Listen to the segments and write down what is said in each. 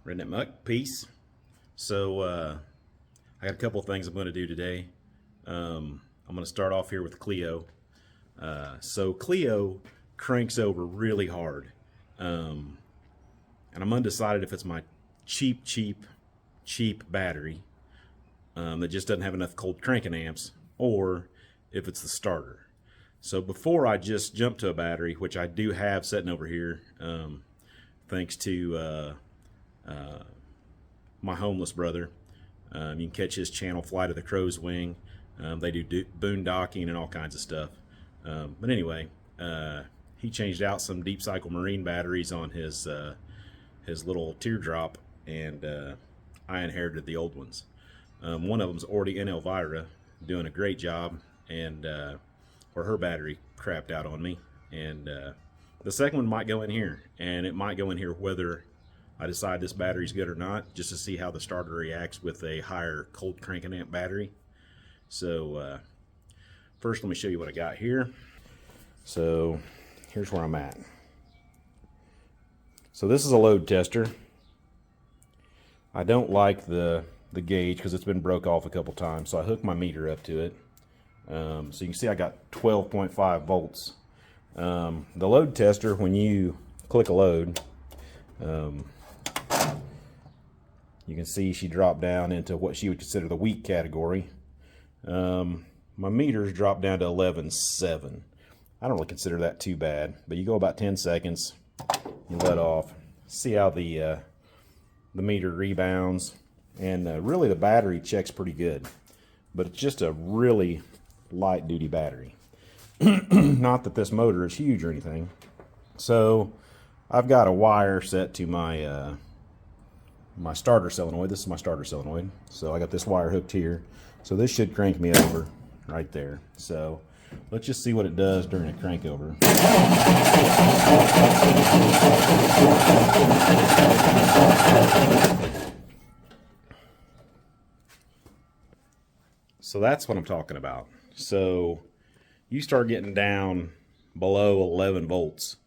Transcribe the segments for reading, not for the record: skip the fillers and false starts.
Redneck Muck, peace. So I got a couple of things I'm going to do today. I'm going to start off here with Cleo. So Cleo cranks over really hard, and I'm undecided if it's my cheap battery that just doesn't have enough cold cranking amps, or if it's the starter. So before I just jump to a battery, which I do have sitting over here, thanks to my homeless brother. You can catch his channel, Fly to the Crow's Wing. They do boondocking and all kinds of stuff. But anyway, he changed out some deep cycle marine batteries on his little teardrop, and I inherited the old ones. One of them's already in Elvira, doing a great job, and where her battery crapped out on me. And the second one might go in here, and it might go in here whether I decide this battery's good or not, just to see how the starter reacts with a higher cold cranking amp battery. So first let me show you what I got here. So here's where I'm at. So this is a load tester. I don't like the gauge because it's been broke off a couple times, so I hooked my meter up to it. So you can see I got 12.5 volts. The load tester, when you click a load, you can see she dropped down into what she would consider the weak category. My meters dropped down to 11.7. I don't really consider that too bad, but you go about 10 seconds, you let off, see how the meter rebounds, and really the battery checks pretty good, but it's just a really light duty battery. Not that this motor is huge or anything. So I've got a wire set to my my starter solenoid. This is my starter solenoid. So I got this wire hooked here. So this should crank me over right there. So let's just see what it does during a crank over. So that's what I'm talking about. So you start getting down below 11 volts.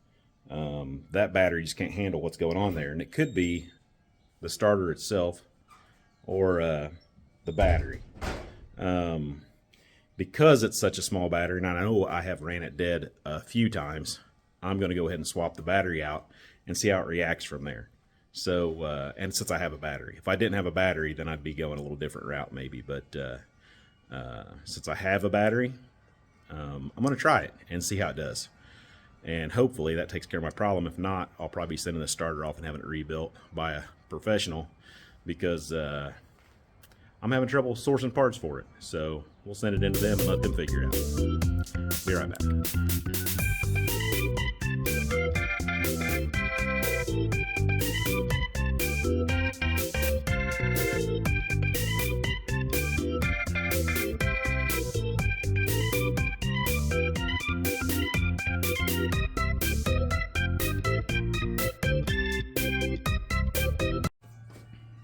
That battery just can't handle what's going on there. And it could be the starter itself or the battery. Because it's such a small battery, and I know I have ran it dead a few times, I'm going to go ahead and swap the battery out and see how it reacts from there. So, and since I have a battery, if I didn't have a battery, then I'd be going a little different route maybe. But since I have a battery, I'm going to try it and see how it does. And hopefully that takes care of my problem. If not, I'll probably be sending the starter off and having it rebuilt by a professional, because I'm having trouble sourcing parts for it. So we'll send it into them and let them figure it out. Be right back.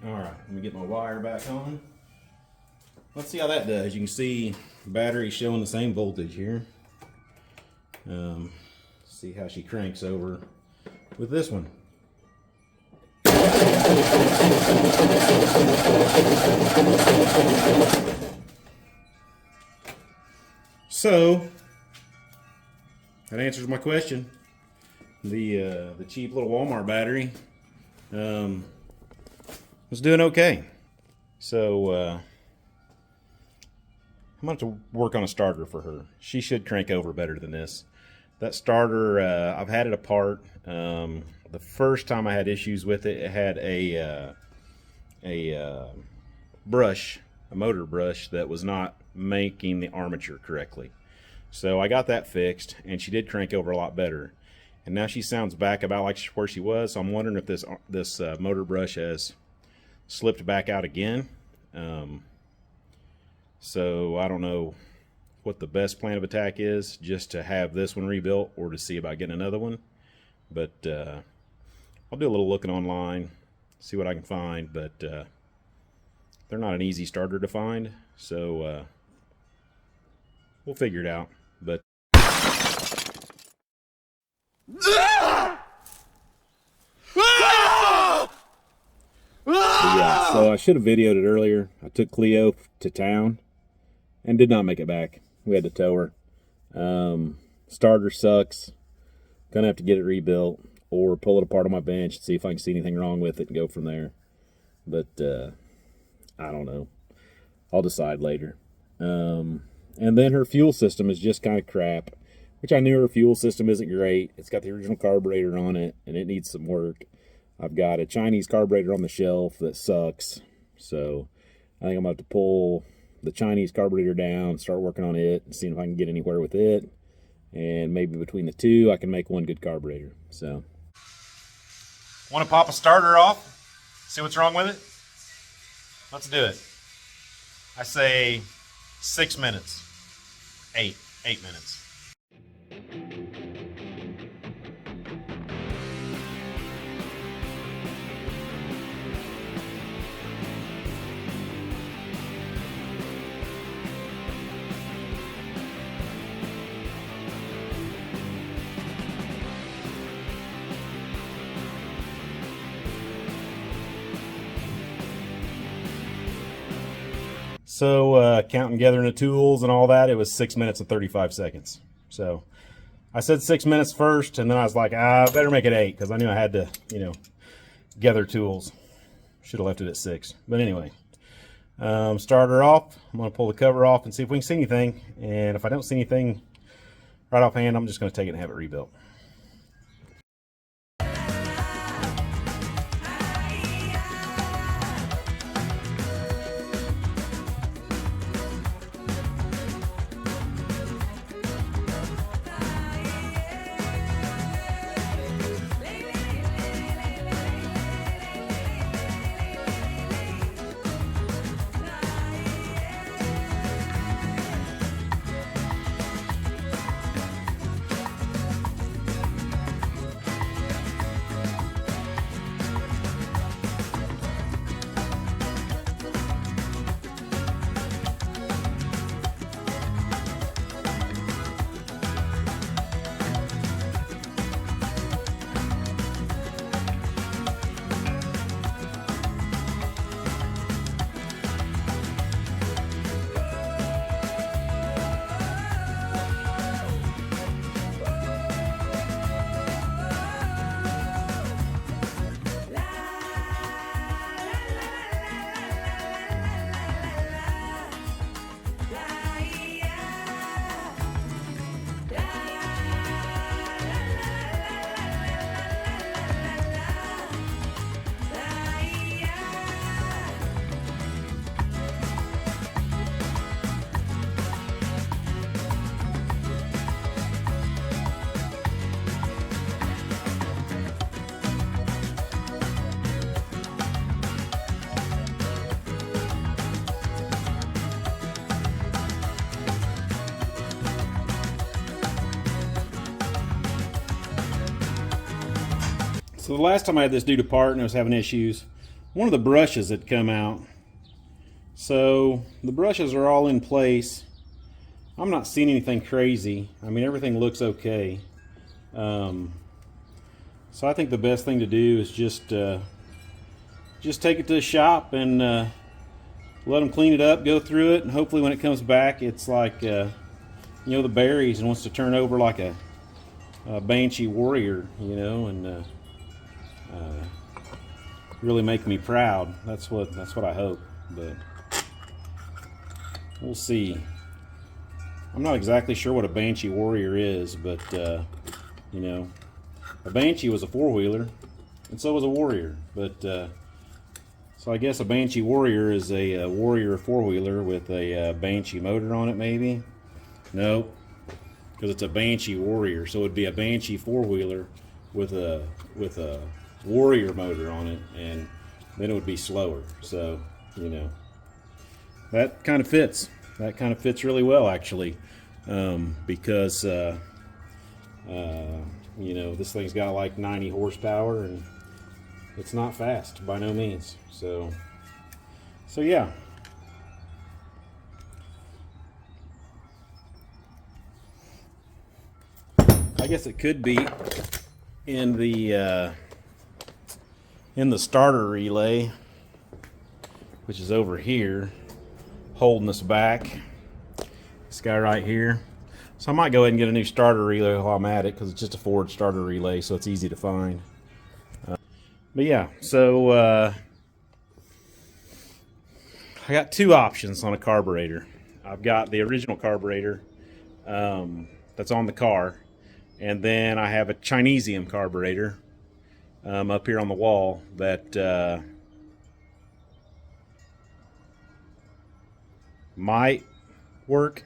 Alright, let me get my wire back on. Let's see how that does. You can see the battery showing the same voltage here. See how she cranks over with this one. So that answers my question. The cheap little Walmart battery was doing okay. So I'm going to have to work on a starter for her. She should crank over better than this. That starter, I've had it apart. The first time I had issues with it, it had a brush, a motor brush that was not making the armature correctly. So I got that fixed, and she did crank over a lot better. And now she sounds back about like where she was. So I'm wondering if this motor brush has slipped back out again. So I don't know what the best plan of attack is, just to have this one rebuilt or to see about getting another one. But I'll do a little looking online, see what I can find. But they're not an easy starter to find, so we'll figure it out. But So I should have videoed it earlier. I took Cleo to town and did not make it back. We had to tow her. Starter sucks. Gonna have to get it rebuilt or pull it apart on my bench and see if I can see anything wrong with it and go from there. But I don't know. I'll decide later. And then her fuel system is just kind of crap, which I knew her fuel system isn't great. It's got the original carburetor on it, and it needs some work. I've got a Chinese carburetor on the shelf that sucks, so I think I'm going to have to pull the Chinese carburetor down, start working on it, and see if I can get anywhere with it. And maybe between the two, I can make one good carburetor. So, want to pop a starter off? See what's wrong with it? Let's do it. I say 6 minutes. 8 minutes. So counting gathering the tools and all that, it was 6 minutes and 35 seconds. So I said 6 minutes first, and then I was like, I better make it 8 because I knew I had to, gather tools. Should have left it at 6. But anyway, start her off. I'm going to pull the cover off and see if we can see anything. And if I don't see anything right offhand, I'm just going to take it and have it rebuilt. So the last time I had this due to part and I was having issues, one of the brushes had come out. So the brushes are all in place. I'm not seeing anything crazy. I mean, everything looks okay. So I think the best thing to do is just take it to the shop and let them clean it up, go through it, and hopefully when it comes back, it's like the berries and wants to turn over like a Banshee Warrior, and really make me proud. That's what I hope, but we'll see. I'm not exactly sure what a Banshee Warrior is, but a Banshee was a four-wheeler, and so was a Warrior. But so I guess a Banshee Warrior is a Warrior four-wheeler with a Banshee motor on it, maybe. Nope, because it's a Banshee Warrior, so it'd be a Banshee four-wheeler with a Warrior motor on it, and then it would be slower. So that kind of fits. That kind of fits really well, actually, because this thing's got like 90 horsepower, and it's not fast by no means. So yeah. I guess it could be in the starter relay. which is over here, holding us back. This guy right here. So I might go ahead and get a new starter relay while I'm at it, because it's just a Ford starter relay, so it's easy to find. But yeah, so I got two options on a carburetor. I've got the original carburetor that's on the car, and then I have a Chinesium carburetor up here on the wall that might work.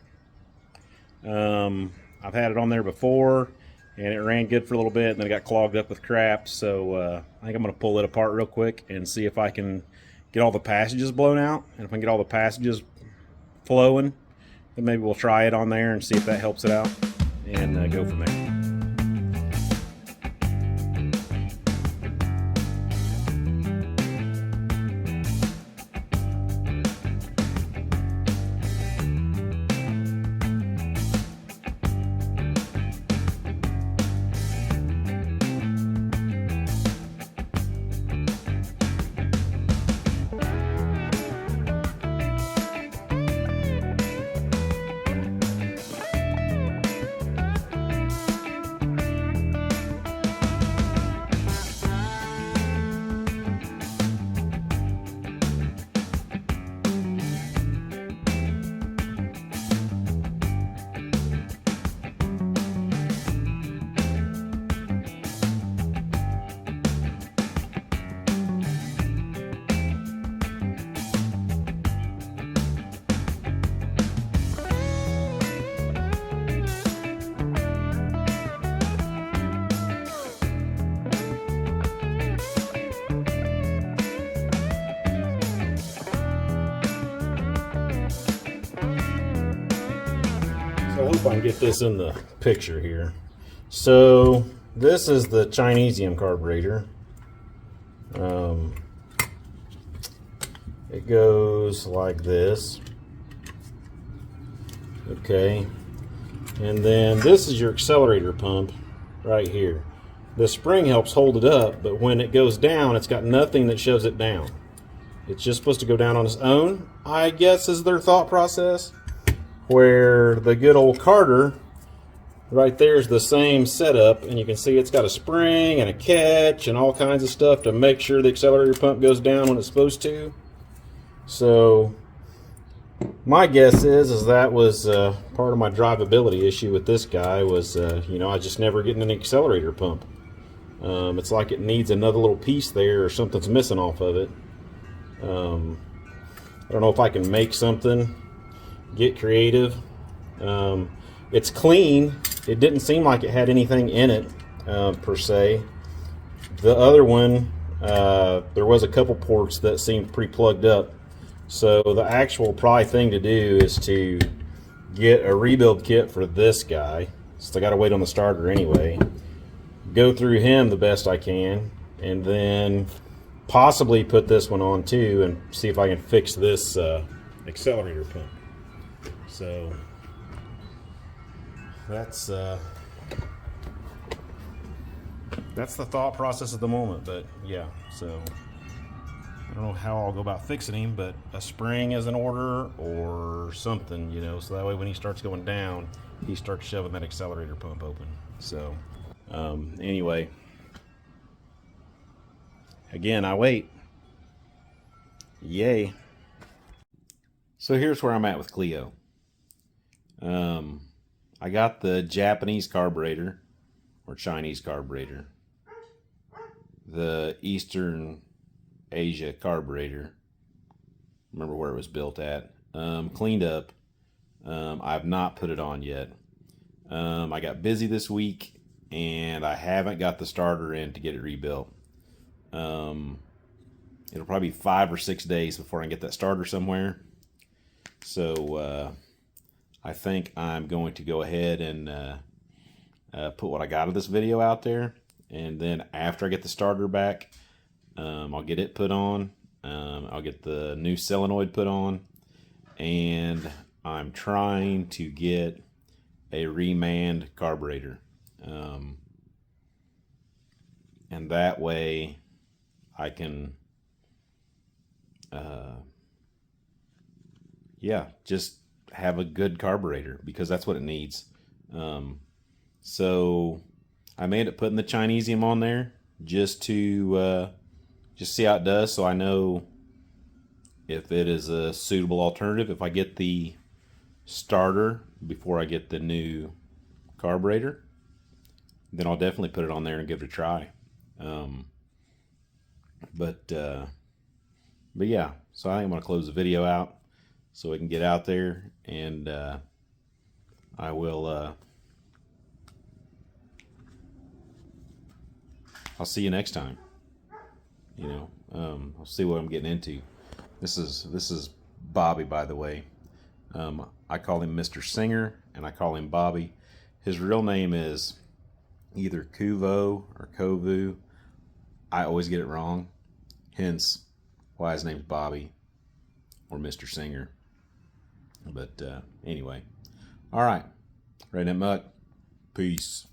I've had it on there before, and it ran good for a little bit, and then it got clogged up with crap. So I think I'm going to pull it apart real quick and see if I can get all the passages blown out. And if I can get all the passages flowing, then maybe we'll try it on there and see if that helps it out, and go from there. I hope I can get this in the picture here. So this is the Chinesium carburetor. It goes like this. Okay. And then this is your accelerator pump right here. The spring helps hold it up, but when it goes down, it's got nothing that shoves it down. It's just supposed to go down on its own, I guess, is their thought process. Where the good old Carter right there is the same setup, and you can see it's got a spring and a catch and all kinds of stuff to make sure the accelerator pump goes down when it's supposed to. So my guess is that was part of my drivability issue with this guy was, you know, I just never getting an accelerator pump. It's like it needs another little piece there, or something's missing off of it. I don't know if I can make something, get creative. It's clean. It didn't seem like it had anything in it per se. The other one, there was a couple ports that seemed pretty plugged up. So the actual probably thing to do is to get a rebuild kit for this guy, since I got to wait on the starter anyway. Go through him the best I can, and then possibly put this one on too, and see if I can fix this accelerator pump. So that's the thought process at the moment. But yeah, so I don't know how I'll go about fixing him, but a spring is in order or something, you know, so that way when he starts going down, he starts shoving that accelerator pump open. So anyway, again, I wait. Yay. So here's where I'm at with Cleo. I got the Japanese carburetor, or Chinese carburetor, the Eastern Asia carburetor, remember where it was built at, cleaned up. I've not put it on yet. I got busy this week, and I haven't got the starter in to get it rebuilt. It'll probably be 5 or 6 days before I can get that starter somewhere. So I think I'm going to go ahead and put what I got of this video out there, and then after I get the starter back, I'll get it put on. I'll get the new solenoid put on, and I'm trying to get a remanned carburetor, and that way I can yeah, just have a good carburetor, because that's what it needs. So I made it putting the Chinesium on there just to just see how it does, so I know if it is a suitable alternative. If I get the starter before I get the new carburetor, then I'll definitely put it on there and give it a try. But yeah, so I think I'm going to close the video out so we can get out there, and I will I'll see you next time. You know, I'll see what I'm getting into. This is Bobby, by the way. I call him Mr. Singer, and I call him Bobby. His real name is either Kuvo or Kovu. I always get it wrong, hence why his name's Bobby or Mr. Singer. But anyway, all right, Redneck Muck, peace.